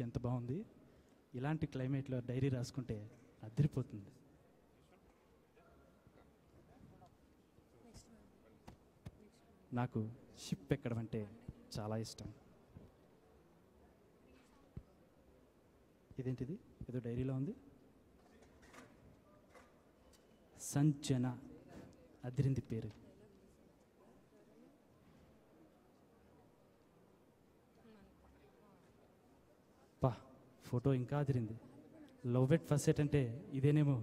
ఎంత బాగుంది. ఇలాంటి క్లైమేట్లో డైరీ రాసుకుంటే అదిరిపోతుంది. నాకు షిప్ ఎక్కడం అంటే చాలా ఇష్టం. ఇదేంటిది, ఏదో డైరీలో ఉంది. సంజన, అదిరింది పేరు. పా, ఫోటో ఇంకా అదిరింది. లవ్ ఎట్ ఫస్ట్ సైట్ అంటే ఇదేనేమో.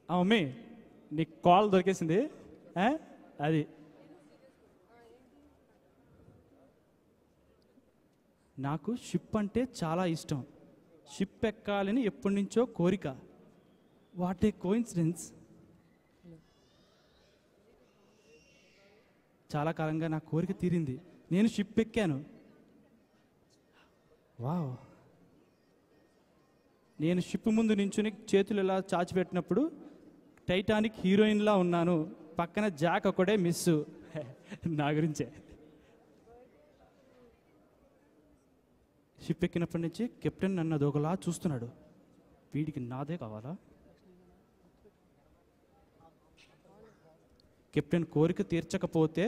మమ్మీ, నీకు కాల్ దొరికేసింది. అది నాకు షిప్ అంటే చాలా ఇష్టం. షిప్ ఎక్కాలని ఎప్పటి నుంచో కోరిక. What a coincidence. చాలా కాలంగా నా కోరిక తీరింది. నేను షిప్ ఎక్కాను. వావ్. నేను షిప్ ముందు నించుని చేతులు ఇలా చాచిపెట్టినప్పుడు టైటానిక్ హీరోయిన్లా ఉన్నాను. పక్కన జాక్ ఒకడే మిస్సు. నా గురించే. షిప్ ఎక్కినప్పటి నుంచి కెప్టెన్ నన్ను అదొకలా చూస్తున్నాడు. వీడికి నాదే కావాలా? కెప్టెన్ కోరిక తీర్చకపోతే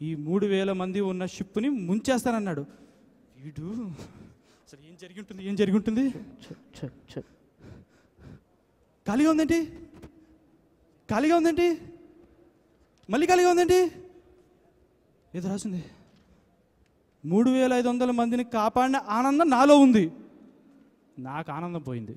ఈ 3000 మంది ఉన్న షిప్ని ముంచేస్తానన్నాడు. వీడు అసలు ఏం జరిగి ఉంటుంది? ఖాళీగా ఉందేంటి? మళ్ళీ ఖాళీగా ఉందేంటి? ఏదో రాసింది. 3500 మందిని కాపాడిన ఆనందం నాలో ఉంది. నాకు ఆనందం పోయింది.